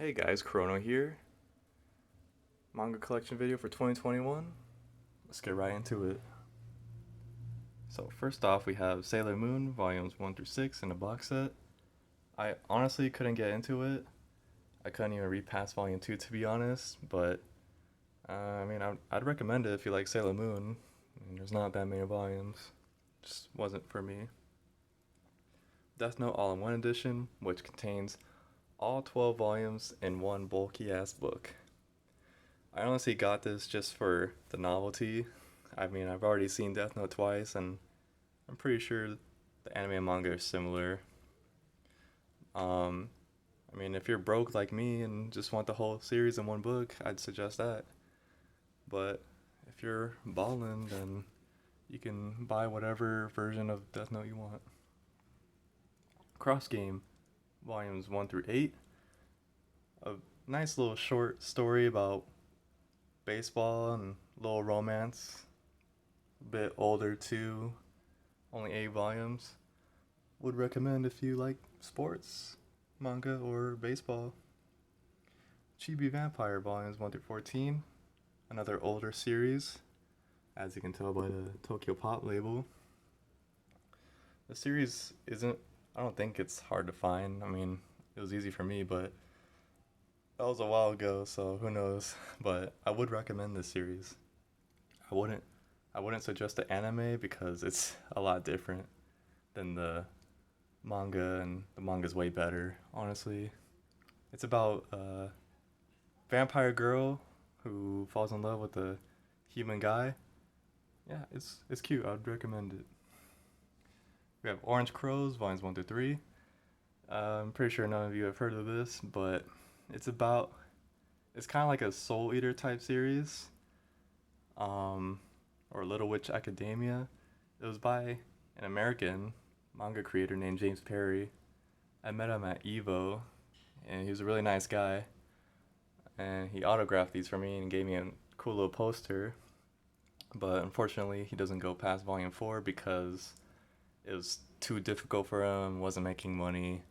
Hey guys, Chrono here. Manga collection video for 2021. Let's get right into it. So first off, we have Sailor Moon volumes 1 through 6 in a box set. I honestly couldn't get into it. I couldn't even read past volume 2 to be honest, but I'd recommend it if you like Sailor Moon. There's not that many volumes. Just wasn't for me. Death Note All-in-One Edition, which contains all 12 volumes in one bulky ass book. I honestly got this just for the novelty. I've already seen Death Note twice, and I'm pretty sure the anime and manga are similar. Um, if you're broke like me and just want the whole series in one book, I'd suggest that. But if you're ballin', then you can buy whatever version of Death Note you want. Cross Game, volumes 1 through 8. A nice little short story about baseball and little romance. A bit older too, only 8 volumes. Would recommend if you like sports, manga, or baseball. Chibi Vampire volumes 1 through 14, another older series, as you can tell by the Tokyo Pop label. The series I don't think it's hard to find. It was easy for me, but that was a while ago, so who knows. But I would recommend this series. I wouldn't I wouldn't suggest the anime because it's a lot different than the manga, and the manga's way better, honestly. It's about a vampire girl who falls in love with a human guy. Yeah, it's cute. I'd recommend it. We have Orange Crows, volumes 1 through 3. I'm pretty sure none of you have heard of this, but it's about it's kind of like a Soul Eater type series, um, or Little Witch Academia. It was by an American manga creator named James Perry. I met him at Evo, and he was a really nice guy. And he autographed these for me and gave me a cool little poster. But unfortunately, he doesn't go past volume 4 because it was too difficult for him, wasn't making money.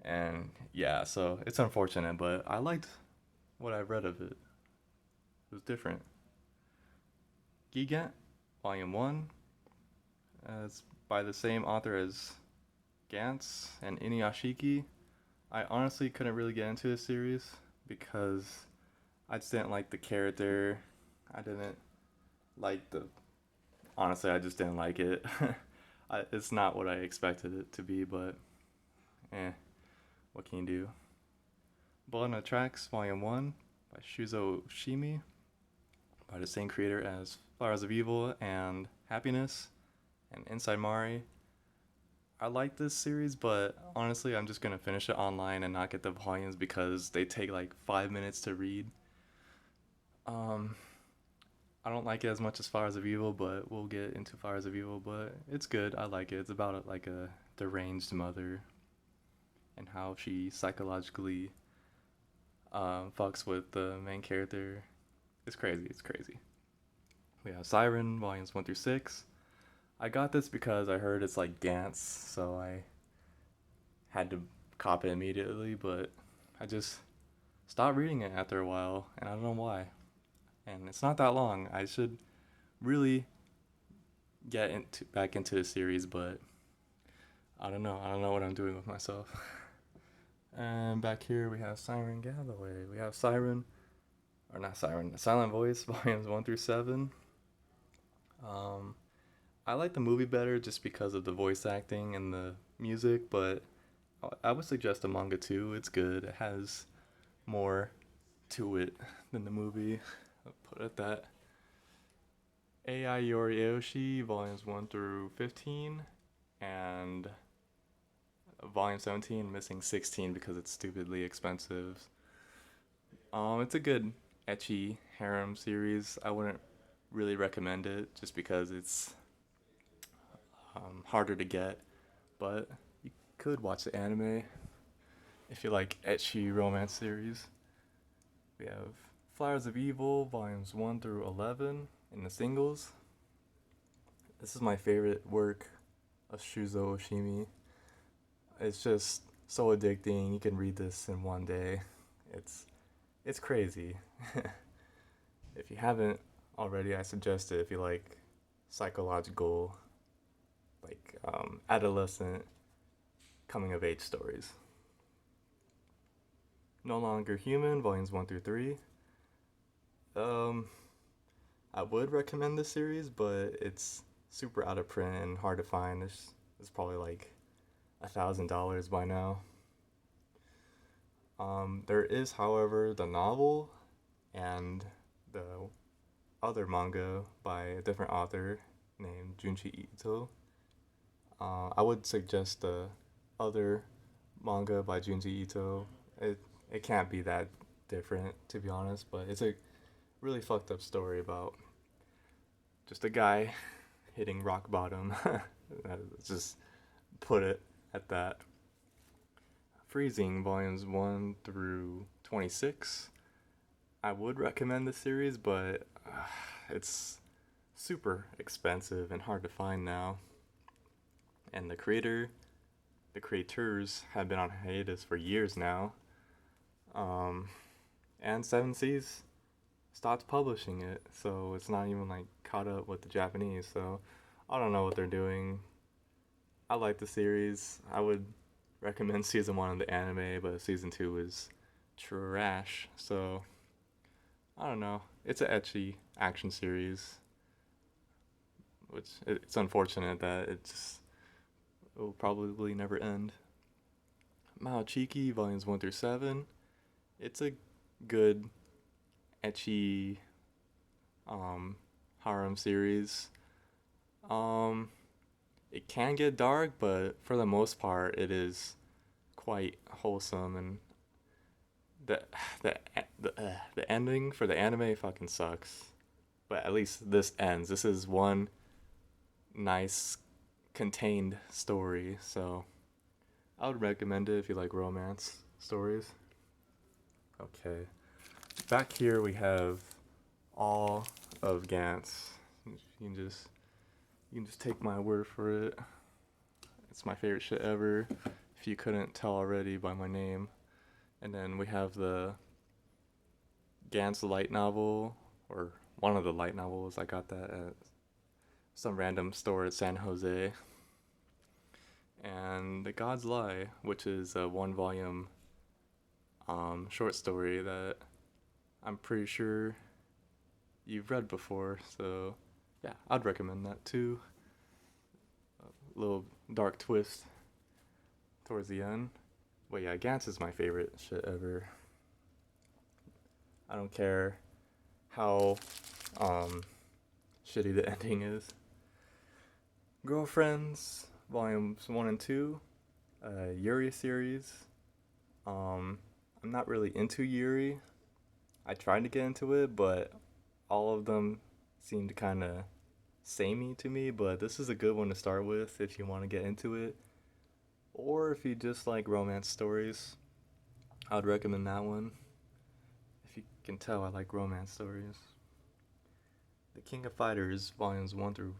And yeah, so it's unfortunate, but I liked what I read of it. It was different. Gigant, volume 1. It's by the same author as Gantz and Inuyashiki. I honestly couldn't really get into this series because I just didn't like the character. I didn't like the. Honestly, I just didn't like it. It's not what I expected it to be, but what can you do? Blood on the Tracks, Volume 1 by Shuzo Shimi, by the same creator as Flowers of Evil and Happiness and Inside Mari. I like this series, but honestly, I'm just gonna finish it online and not get the volumes because they take like 5 minutes to read. Um, I don't like it as much as Flowers of Evil, but we'll get into Flowers of Evil. But it's good. I like it. It's about like a deranged mother and how she psychologically fucks with the main character. It's crazy. It's crazy. We have Siren volumes 1 through 6. I got this because I heard it's like dance, so I had to cop it immediately, but I just stopped reading it after a while, and I don't know why. And it's not that long. I should really get back into the series, but I don't know. I don't know what I'm doing with myself. And back here we have Siren Galloway. We have Siren, or not Siren, Silent Voice, volumes 1 through 7. Um, I like the movie better just because of the voice acting and the music, but I would suggest the manga too. It's good. It has more to it than the movie. I'll put it that. AI Yori Aoshi, volumes 1 through 15, and volume 17, missing 16 because it's stupidly expensive. It's a good ecchi harem series. I wouldn't really recommend it just because it's harder to get, but you could watch the anime if you like ecchi romance series. We have Flowers of Evil, volumes 1 through 11 in the singles. This is my favorite work of Shuzo Oshimi. It's just so addicting. You can read this in one day. It's it's crazy. If you haven't already, I suggest it if you like psychological, adolescent coming of age stories. No Longer Human, volumes 1 through 3. Um, I would recommend this series, but it's super out of print and hard to find. It's probably like $1,000 by now. There is, however, the novel and the other manga by a different author named Junji Ito. I would suggest the other manga by Junji Ito. It can't be that different, to be honest, but it's a really fucked up story about just a guy hitting rock bottom. Let's just put it at that. Freezing volumes 1 through 26. I would recommend this series, but it's super expensive and hard to find now. And the creators have been on hiatus for years now. And Seven Seas stopped publishing it, so it's not even like caught up with the Japanese. So I don't know what they're doing. I like the series. I would recommend season 1 of the anime, but season 2 is trash. So I don't know. It's an ecchi action series, which it's unfortunate that it will probably never end. Mahochiki volumes 1 through 7. It's a good ecchi harem series. It can get dark, but for the most part, it is quite wholesome. And the the ending for the anime fucking sucks. But at least this ends. This is one nice contained story, so I would recommend it if you like romance stories. Okay, back here we have all of Gantz. You can just take my word for it. It's my favorite shit ever, if you couldn't tell already by my name. And then we have the Gantz light novel, or one of the light novels. I got that at some random store at San Jose. And The God's Lie, which is a 1-volume short story that I'm pretty sure you've read before. So yeah, I'd recommend that too. A little dark twist towards the end. But yeah, Gantz is my favorite shit ever. I don't care how shitty the ending is. Girlfriends, volumes 1 and 2, Yuri series. I'm not really into Yuri. I tried to get into it, but all of them seemed kind of samey to me. But this is a good one to start with if you want to get into it, or if you just like romance stories. I would recommend that one. If you can tell, I like romance stories. The King of Fighters, volumes 1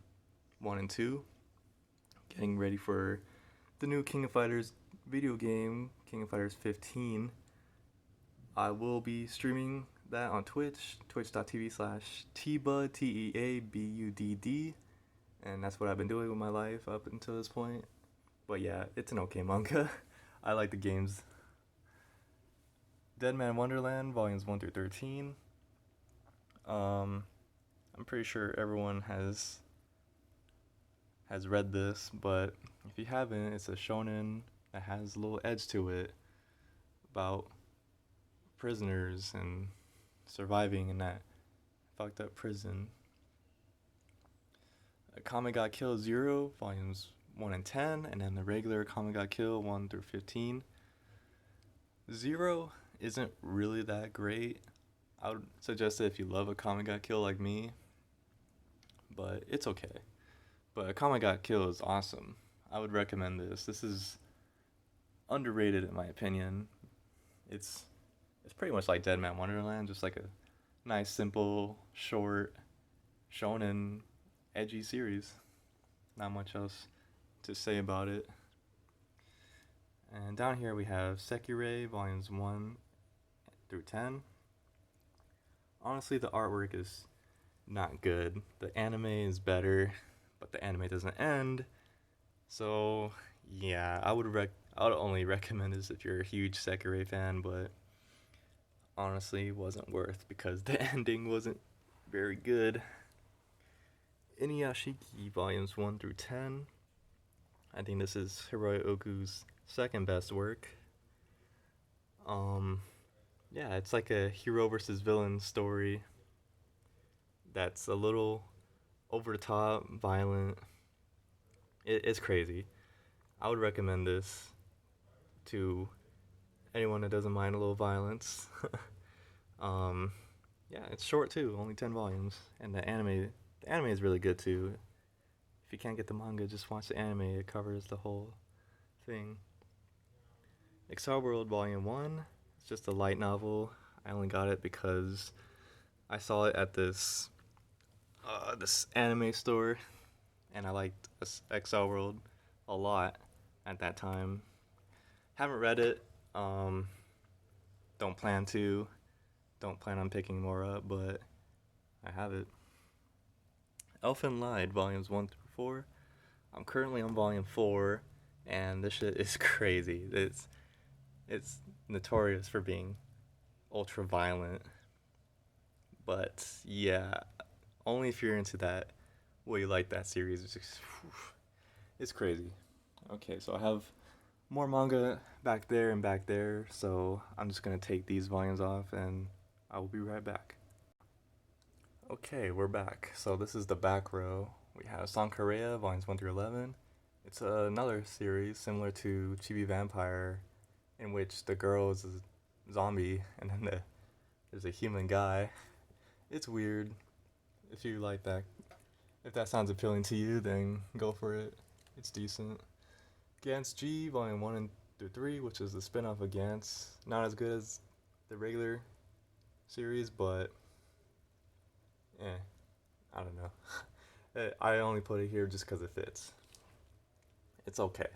and 2. Getting ready for the new King of Fighters video game, King of Fighters 15. I will be streaming that on Twitch, twitch.tv/Tbud, Teabudd. And that's what I've been doing with my life up until this point. But yeah, it's an okay manga. I like the games. Dead Man Wonderland, volumes 1 through 13. I'm pretty sure everyone has read this, but if you haven't, it's a shonen that has a little edge to it about prisoners and surviving in that fucked up prison. Kame ga Kill Zero, volumes 1 and 10, and then the regular Kame ga Kill 1 through 15. Zero isn't really that great. I would suggest it if you love a Kame ga Kill like me, but it's okay. But Kame ga Kill is awesome. I would recommend this. This is underrated in my opinion. It's pretty much like Dead Man Wonderland, just like a nice, simple, short, shonen, edgy series. Not much else to say about it. And down here we have Sekirei, volumes 1 through 10. Honestly, the artwork is not good. The anime is better, but the anime doesn't end. So, yeah, I would only recommend this if you're a huge Sekirei fan, but honestly, wasn't worth because the ending wasn't very good. Inuyashiki volumes 1 through 10. I think this is Hiroi Oku's second best work. Um, yeah, it's like a hero versus villain story that's a little over the top, violent. It's crazy. I would recommend this to anyone that doesn't mind a little violence. um, yeah, it's short too, only 10 volumes, and the anime is really good too. If you can't get the manga, just watch the anime. It covers the whole thing. Excel World Volume 1. It's just a light novel. I only got it because I saw it at this anime store, and I liked Excel World a lot at that time. Haven't read it. Don't plan to. Don't plan on picking more up, but I have it. Elfen Lied, volumes 1 through 4. I'm currently on volume 4, and this shit is crazy. It's notorious for being ultra violent, but yeah, only if you're into that will you like that series. It's crazy. Okay, so I have more manga back there and back there, so I'm just gonna take these volumes off and I will be right back. Okay, we're back. So this is the back row. We have Sankareya, volumes 1 through 11. It's another series similar to Chibi Vampire, in which the girl is a zombie and then there's a human guy. It's weird. If you like that, if that sounds appealing to you, then go for it. It's decent. Gantz G, volume 1 and through 3, which is the spin-off of Gantz. Not as good as the regular series, but I don't know. I only put it here just because it fits. It's okay.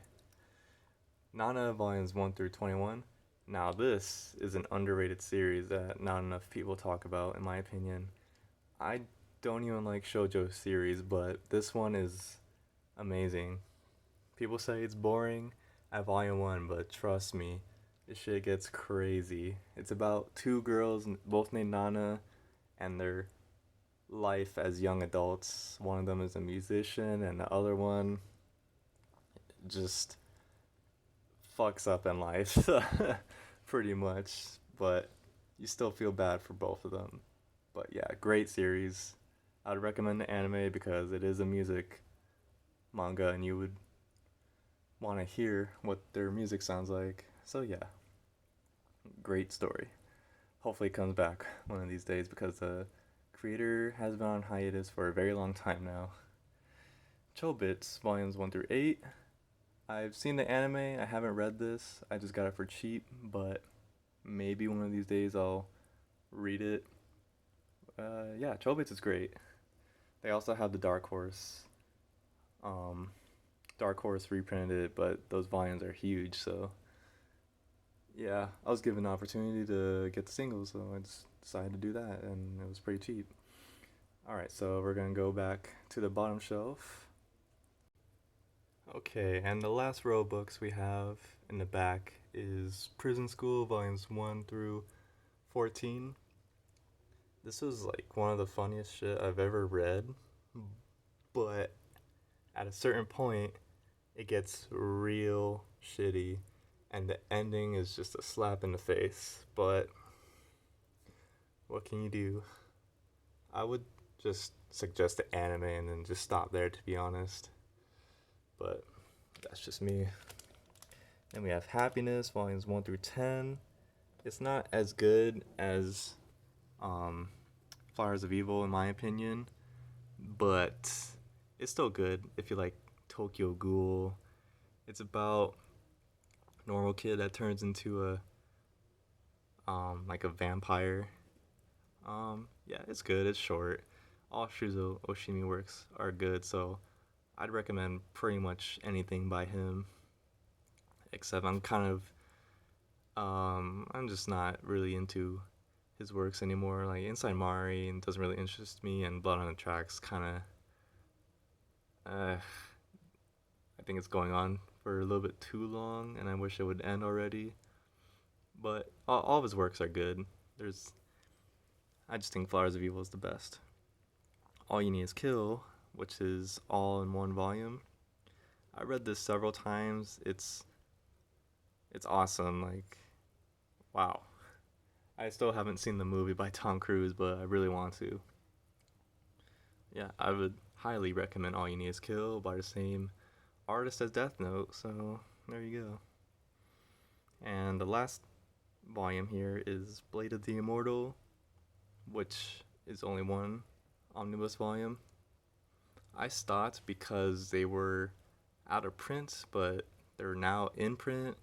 Nana volumes 1 through 21. Now this is an underrated series that not enough people talk about, in my opinion. I don't even like shoujo series, but this one is amazing. People say it's boring at volume 1, but trust me, this shit gets crazy. It's about two girls, both named Nana, and their life as young adults. One of them is a musician, and the other one just fucks up in life, pretty much. But you still feel bad for both of them. But yeah, great series. I'd recommend the anime because it is a music manga, and you would want to hear what their music sounds like. So yeah, great story. Hopefully it comes back one of these days because the creator has been on hiatus for a very long time now. Chobits, volumes 1 through 8. I've seen the anime, I haven't read this, I just got it for cheap, but maybe one of these days I'll read it. Yeah, Chobits is great. They also have the Dark Horse. Dark Horse reprinted it, but those volumes are huge, so yeah, I was given the opportunity to get the singles, so I just decided to do that, and it was pretty cheap. Alright, so we're gonna go back to the bottom shelf. Okay, and the last row of books we have in the back is Prison School, volumes 1 through 14. This was like one of the funniest shit I've ever read, but at a certain point, it gets real shitty, and the ending is just a slap in the face. But what can you do? I would just suggest the anime and then just stop there, to be honest. But that's just me. Then we have Happiness, volumes 1 through 10. It's not as good as Flowers of Evil, in my opinion, but it's still good if you like Tokyo Ghoul. It's about a normal kid that turns into a like a vampire. Yeah, it's good. It's short. All Shuzo Oshimi works are good, so I'd recommend pretty much anything by him. Except I'm kind of I'm just not really into his works anymore. Like Inside Mari doesn't really interest me, and Blood on the Tracks kind of, I think it's going on for a little bit too long, and I wish it would end already. But all of his works are good. There's, I just think Flowers of Evil is the best. All You Need Is Kill, which is all in one volume. I read this several times. It's awesome. Like, wow. I still haven't seen the movie by Tom Cruise, but I really want to. Yeah, I would highly recommend All You Need Is Kill by the same artist as Death Note. So there you go. And the last volume here is Blade of the Immortal, which is only one omnibus volume. I stopped because they were out of print, but they're now in print.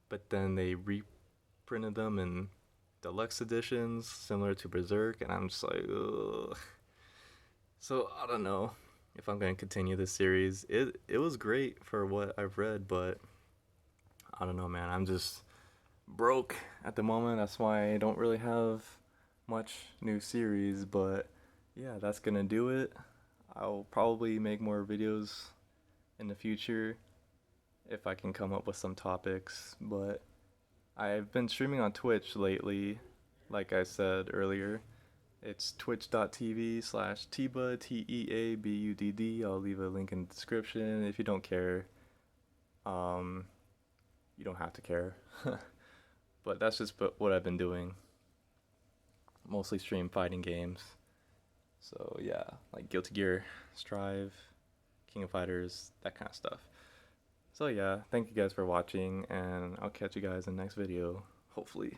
But then they reprinted them in deluxe editions, similar to Berserk, and I'm just like, ugh. So I don't know if I'm gonna continue this series. It was great for what I've read, but I don't know, man. I'm just broke at the moment. That's why I don't really have much new series. But yeah, that's gonna do it. I'll probably make more videos in the future if I can come up with some topics. But I've been streaming on Twitch lately, like I said earlier. It's twitch.tv/Tbud, TEABUDD. I'll leave a link in the description. If you don't care, um, you don't have to care. But that's just what I've been doing. Mostly stream fighting games. So yeah, like Guilty Gear, Strive, King of Fighters, that kind of stuff. So yeah, thank you guys for watching, and I'll catch you guys in the next video, hopefully.